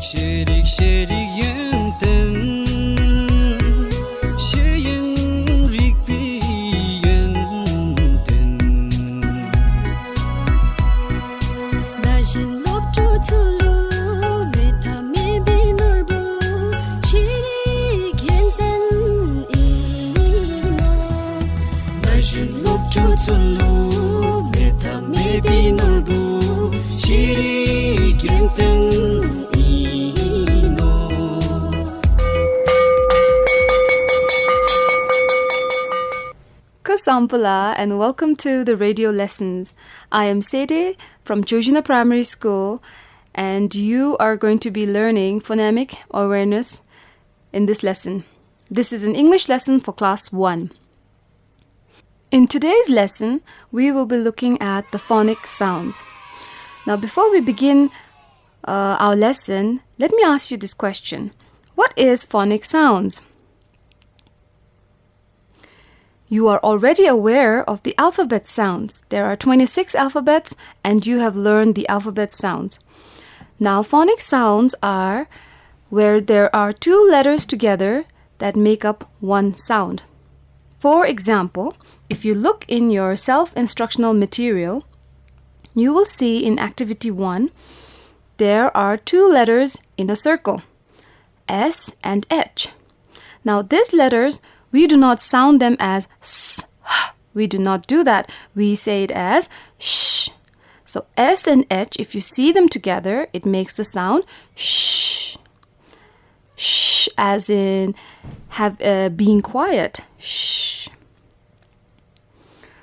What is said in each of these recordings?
Şerik şerik yönden Şeyin rikbi yönden Dajin lop tutulu Meta me binurbu Şerik yönden ino Dajin lop tutulu Meta me binurbu Şerik yönden Sampala and welcome to the radio lessons. I am Sede from Jojina Primary School and you are going to be learning phonemic awareness in this lesson. This is an English lesson for class 1. In today's lesson, we will be looking at the phonic sounds. Now before we begin our lesson, let me ask you this question. What is phonic sounds? You are already aware of the alphabet sounds. There are 26 alphabets and you have learned the alphabet sounds. Now phonic sounds are where there are two letters together that make up one sound. For example, if you look in your self-instructional material, you will see in activity 1, there are two letters in a circle, S and H. Now these letters, we do not sound them as S. We do not do that. We say it as sh. So S and H, if you see them together, it makes the sound sh. Sh as in being quiet. Shh.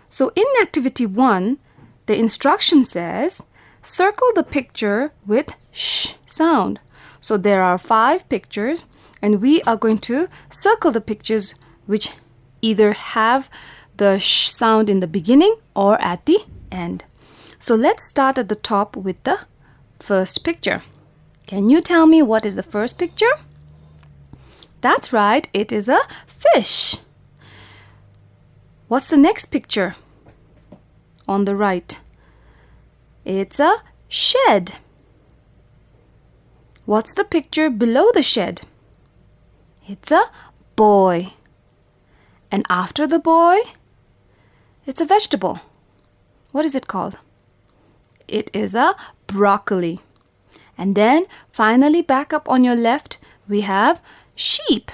So in activity 1, the instruction says, circle the picture with sh sound. So there are 5 pictures and we are going to circle the pictures which either have the sh sound in the beginning or at the end. So let's start at the top with the first picture. Can you tell me what is the first picture? That's right, it is a fish. What's the next picture? On the right. It's a shed. What's the picture below the shed? It's a boy. And after the boy, it's a vegetable. What is it called? It is a broccoli. And then finally back up on your left, we have sheep.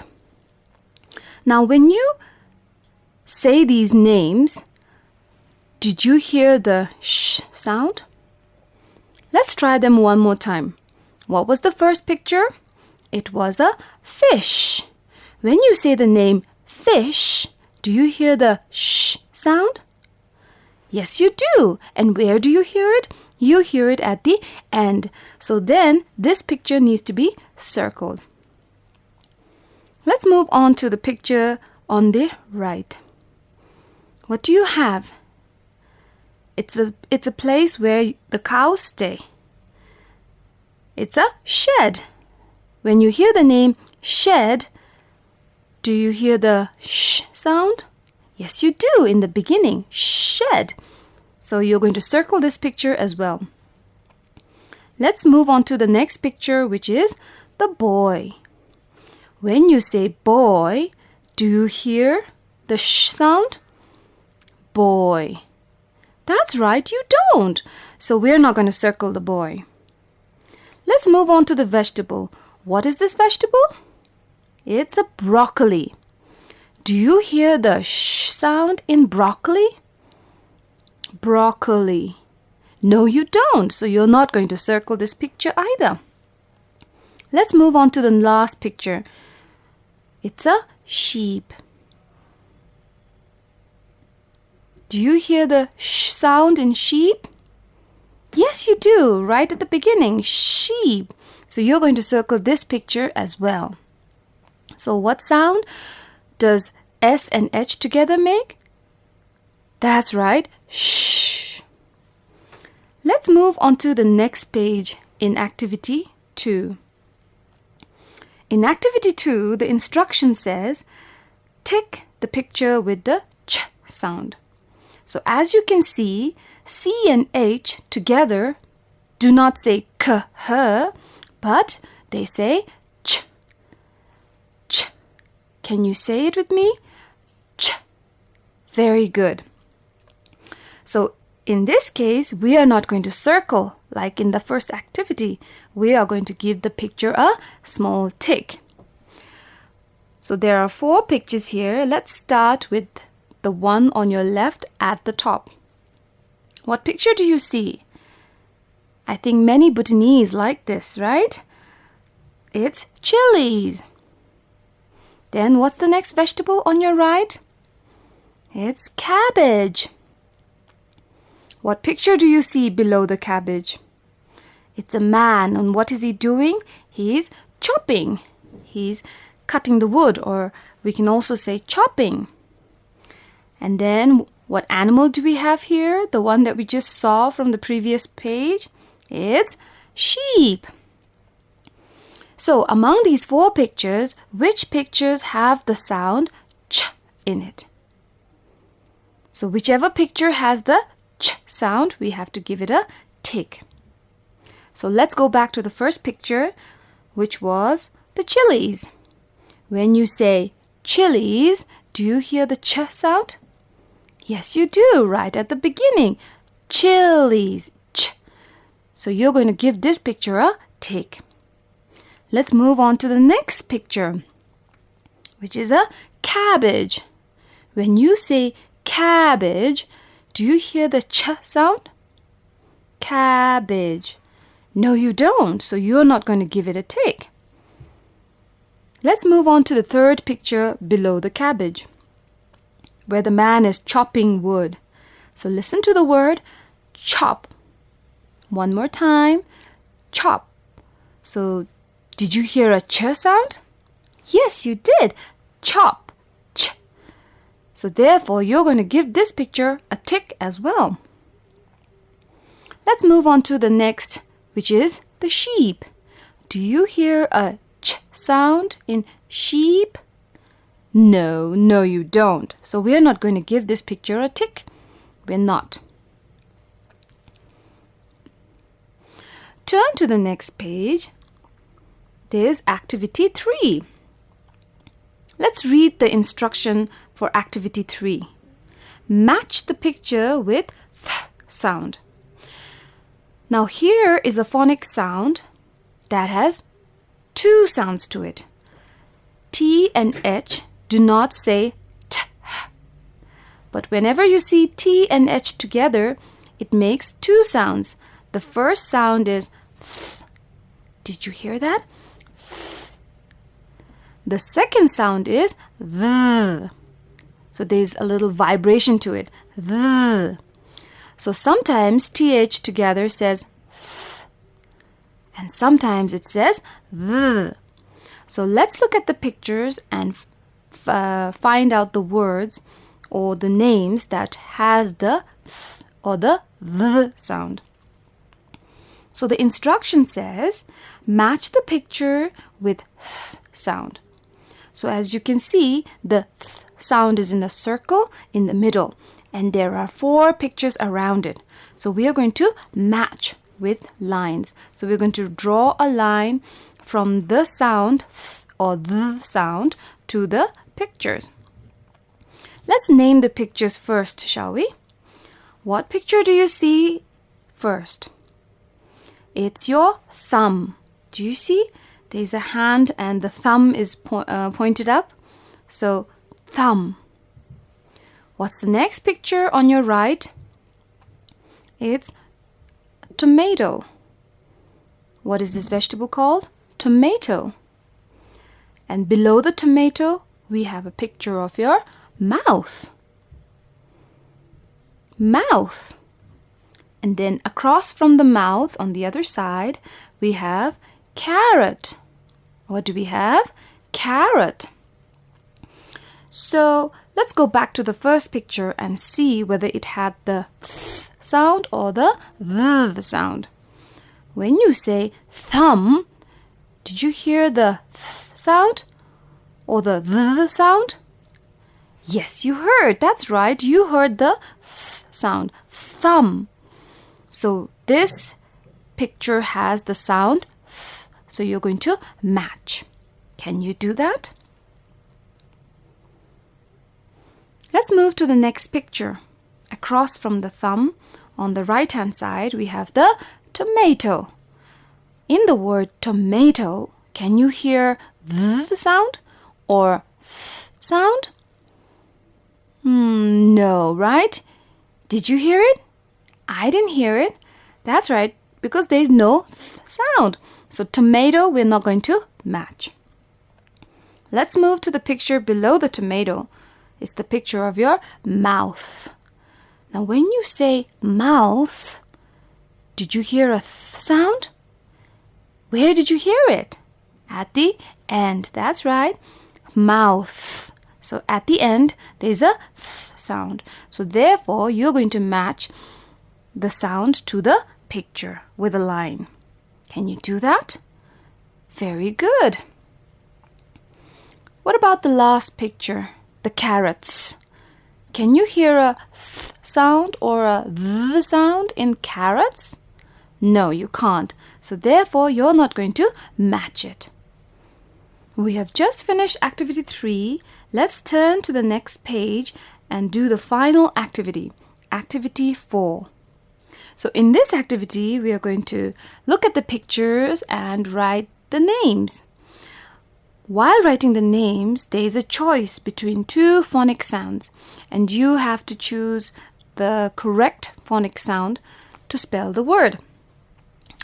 Now when you say these names, did you hear the sh sound? Let's try them one more time. What was the first picture? It was a fish. When you say the name fish, do you hear the sh sound? Yes, you do. And where do you hear it? You hear it at the end. So then this picture needs to be circled. Let's move on to the picture on the right. What do you have? It's a place where the cows stay. It's a shed. When you hear the name shed, do you hear the sh sound? Yes, you do in the beginning, shed. So you're going to circle this picture as well. Let's move on to the next picture, which is the boy. When you say boy, do you hear the sh sound? Boy. That's right, you don't. So we're not going to circle the boy. Let's move on to the vegetable. What is this vegetable? It's a broccoli. Do you hear the sh sound in broccoli? Broccoli. No, you don't. So you're not going to circle this picture either. Let's move on to the last picture. It's a sheep. Do you hear the sh sound in sheep? Yes, you do. Right at the beginning, sheep. So you're going to circle this picture as well. So what sound does S and H together make? That's right, shh. Let's move on to the next page in activity 2. In activity 2, the instruction says, tick the picture with the ch sound. So as you can see, C and H together do not say k, h, but they say ch. Ch. Can you say it with me? Ch. Very good. So in this case, we are not going to circle like in the first activity. We are going to give the picture a small tick. So there are 4 pictures here. Let's start with the one on your left at the top. What picture do you see? I think many Bhutanese like this, right? It's chilies. Then what's the next vegetable on your right? It's cabbage. What picture do you see below the cabbage? It's a man, and what is he doing? He's chopping. He's cutting the wood, or we can also say chopping. And then what animal do we have here? The one that we just saw from the previous page? It's sheep. So among these 4 pictures, which pictures have the sound ch in it? So whichever picture has the ch sound, we have to give it a tick. So let's go back to the first picture, which was the chilies. When you say chilies, do you hear the ch sound? Yes, you do, right at the beginning. Chilies, ch. So you're going to give this picture a tick. Let's move on to the next picture, which is a cabbage. When you say cabbage, do you hear the ch sound? Cabbage. No, you don't, so you're not going to give it a tick. Let's move on to the third picture below the cabbage, where the man is chopping wood. So listen to the word chop. One more time, chop. So did you hear a ch sound? Yes, you did. Chop. Ch. So therefore, you're going to give this picture a tick as well. Let's move on to the next, which is the sheep. Do you hear a ch sound in sheep? No, you don't. So we're not going to give this picture a tick. We're not. Turn to the next page. There's activity 3. Let's read the instruction for activity 3. Match the picture with th sound. Now here is a phonic sound that has 2 sounds to it. T and H do not say t. But whenever you see T and H together, it makes 2 sounds. The first sound is th. Did you hear that? Th. The second sound is the. So there's a little vibration to it. The. So sometimes TH together says th, and sometimes it says the. So let's look at the pictures and find out the words or the names that has the th or the sound. So the instruction says match the picture with th sound. So as you can see, the th sound is in a circle in the middle, and there are 4 pictures around it. So we are going to match with lines. So we're going to draw a line from the sound th or the sound to the pictures. Let's name the pictures first, shall we? What picture do you see first? It's your thumb. Do you see? There's a hand and the thumb is pointed up. So thumb. What's the next picture on your right? It's tomato. What is this vegetable called? Tomato. And below the tomato, we have a picture of your mouth. Mouth. And then across from the mouth on the other side, we have carrot. What do we have? Carrot. So let's go back to the first picture and see whether it had the th sound or the sound. When you say thumb, did you hear the th sound or the sound? Yes, you heard. That's right. You heard the th sound. Thumb. So this picture has the sound th. So you're going to match. Can you do that? Let's move to the next picture. Across from the thumb, on the right-hand side, we have the tomato. In the word tomato, can you hear the sound or th sound? No, right? Did you hear it? I didn't hear it. That's right, because there's no th sound. So tomato, we're not going to match. Let's move to the picture below the tomato. It's the picture of your mouth. Now, when you say mouth, did you hear a th sound? Where did you hear it? At the end. That's right. Mouth. So at the end, there's a th sound. So therefore, you're going to match the sound to the picture with a line. Can you do that? Very good. What about the last picture? The carrots. Can you hear a th sound or a th sound in carrots? No, you can't. So therefore, you're not going to match it. We have just finished activity 3. Let's turn to the next page and do the final activity, activity 4. So in this activity, we are going to look at the pictures and write the names. While writing the names, there is a choice between 2 phonic sounds, and you have to choose the correct phonic sound to spell the word.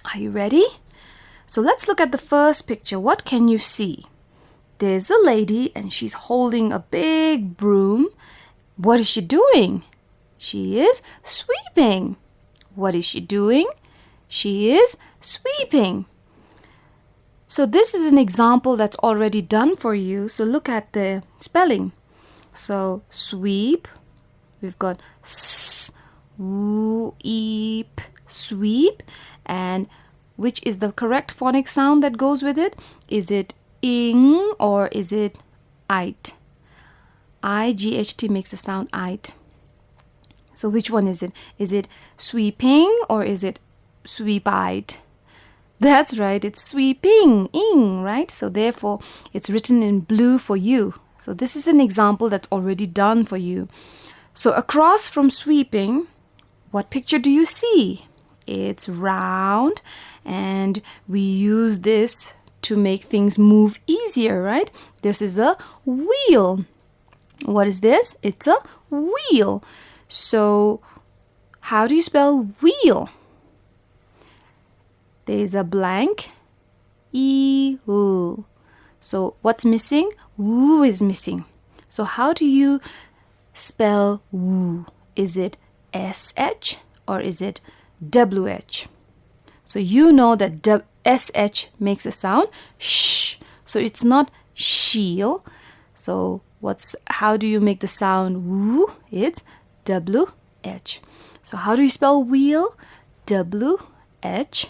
Are you ready? So let's look at the first picture. What can you see? There's a lady and she's holding a big broom. What is she doing? She is sweeping. What is she doing? She is sweeping. So this is an example that's already done for you. So look at the spelling. So sweep, we've got sweep, sweep. And which is the correct phonic sound that goes with it? Is it ing or is it ite? I-G-H-T makes the sound ite. So which one is it? Is it sweeping or is it sweep-ite? That's right, it's sweeping, ing, right? So therefore, it's written in blue for you. So this is an example that's already done for you. So across from sweeping, what picture do you see? It's round, and we use this to make things move easier, right? This is a wheel. What is this? It's a wheel. So how do you spell wheel? There's a blank E-L. So what's missing? Woo is missing. So how do you spell woo? Is it S-H or is it W-H? So you know that S-H makes a sound sh. So it's not shield. So how do you make the sound woo? It's W-H. So how do you spell wheel? W-H-E-E-L.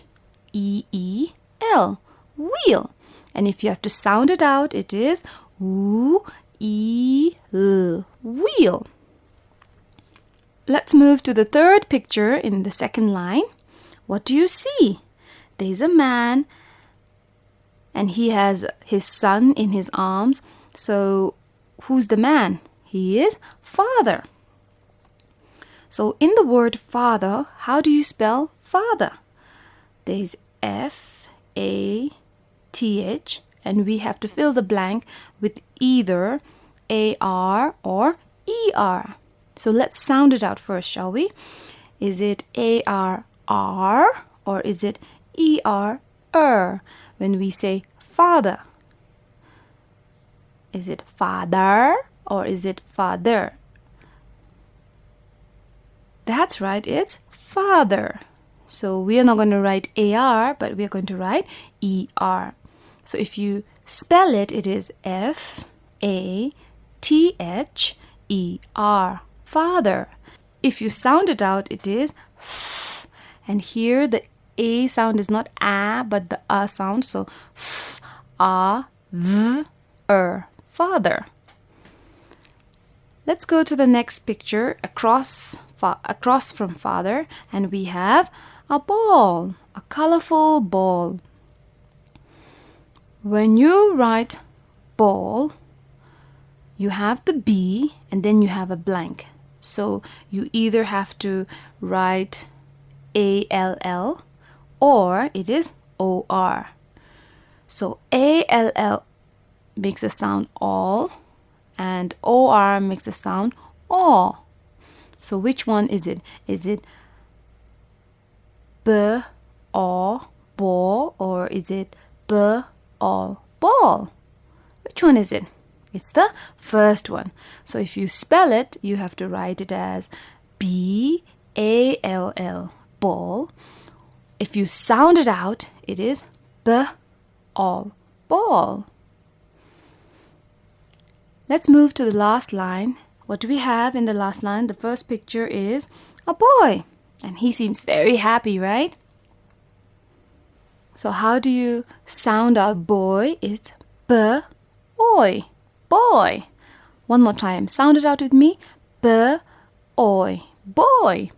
Wheel. And if you have to sound it out, it is woo-e-l. Wheel. Let's move to the third picture in the second line. What do you see? There's a man and he has his son in his arms. So who's the man? He is father. So in the word father, how do you spell father? There's F-A-T-H, and we have to fill the blank with either A-R or E-R. So let's sound it out first, shall we? Is it A-R-R or is it E-R-R when we say father? Is it father or is it father? That's right, it's father. So we are not going to write A-R, but we are going to write E-R. So if you spell it, it is F-A-T-H-E-R. Father. If you sound it out, it is F. And here the A sound is not A, but the A sound. So F, A, Z, Er. Father. Let's go to the next picture across from father, and we have a ball, a colorful ball. When you write ball, you have the B and then you have a blank. So you either have to write ALL or it is OR. So ALL makes a sound all and OR makes a sound all. So which one is it? Is it B all ball or is it B all ball? Which one is it? It's the first one. So if you spell it, you have to write it as BALL ball. If you sound it out, it is B all ball. Let's move to the last line. What do we have in the last line? The first picture is a boy, and he seems very happy, right? So how do you sound out boy? It's B-oy, boy. One more time. Sound it out with me. B-oy, boy.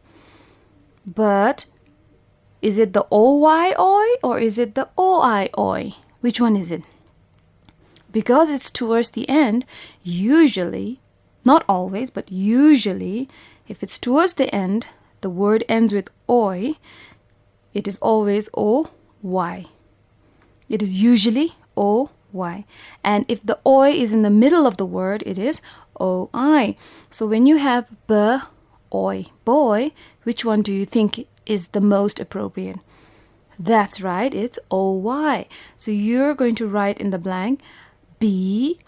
But is it the O-Y-oy or is it the O-I-oy? Which one is it? Because it's towards the end, usually, not always, but usually, if it's towards the end, the word ends with oy, it is always O-Y. It is usually O-Y. And if the oy is in the middle of the word, it is O-I. So when you have b-oy, boy, which one do you think is the most appropriate? That's right, it's O-Y. So you're going to write in the blank B-O-Y,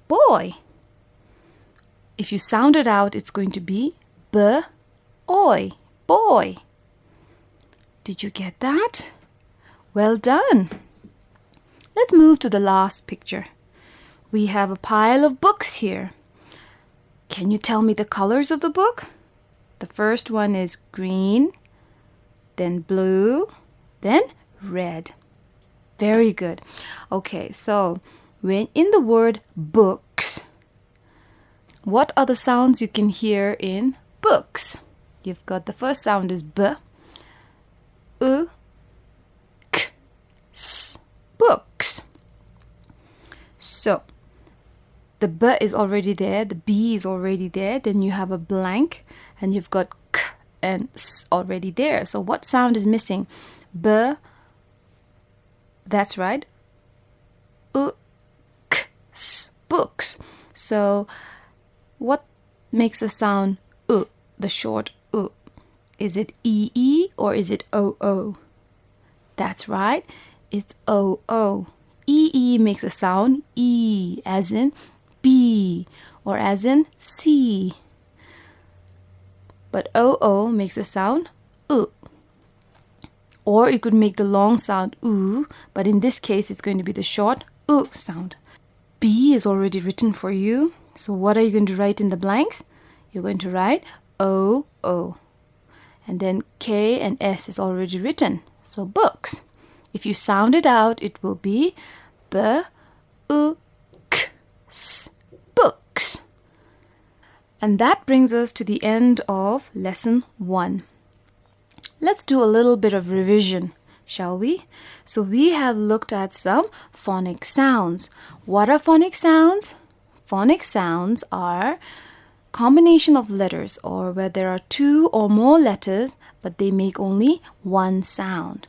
boy. If you sound it out, it's going to be B-oy, boy. Did you get that? Well done. Let's move to the last picture. We have a pile of books here. Can you tell me the colors of the book? The first one is green, then blue, then red. Very good. Okay, so when in the word books, what are the sounds you can hear in books? You've got the first sound is B, U, K, S, books. So the B is already there, the B is already there, then you have a blank and you've got K and S already there. So what sound is missing? B. That's right. U-k-s, books. So what makes the sound the short u? Is it E-E or is it O-O? That's right. It's O-O. E-E makes a sound E, as in B or as in C. But O-O makes a sound U. Or it could make the long sound oo, but in this case it's going to be the short oo sound. B is already written for you. So what are you going to write in the blanks? You're going to write O-O. And then K and S is already written. So books. If you sound it out, it will be B-U-K-S, books. And that brings us to the end of lesson 1. Let's do a little bit of revision, shall we? So we have looked at some phonic sounds. What are phonic sounds? Phonic sounds are combination of letters or where there are 2 or more letters but they make only one sound.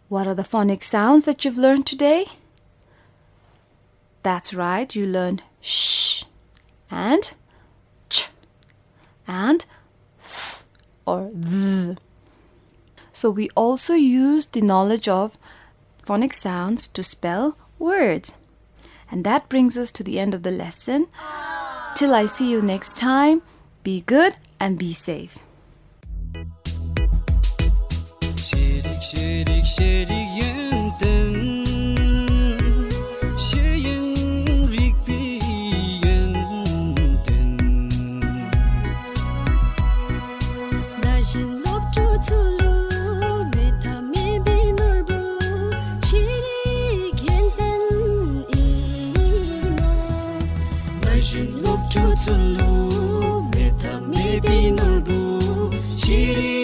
What are the phonic sounds that you've learned today? That's right, you learned sh and ch and th or th. So we also use the knowledge of phonic sounds to spell words. And that brings us to the end of the lesson. Till I see you next time, be good and be safe. Şerik şerik şerik yenten Şeyin rik bi yenten Dajin lop tu tulu meta me binurbu shirik yenten ino Dajin lop tu tulu meta me binurbu shirik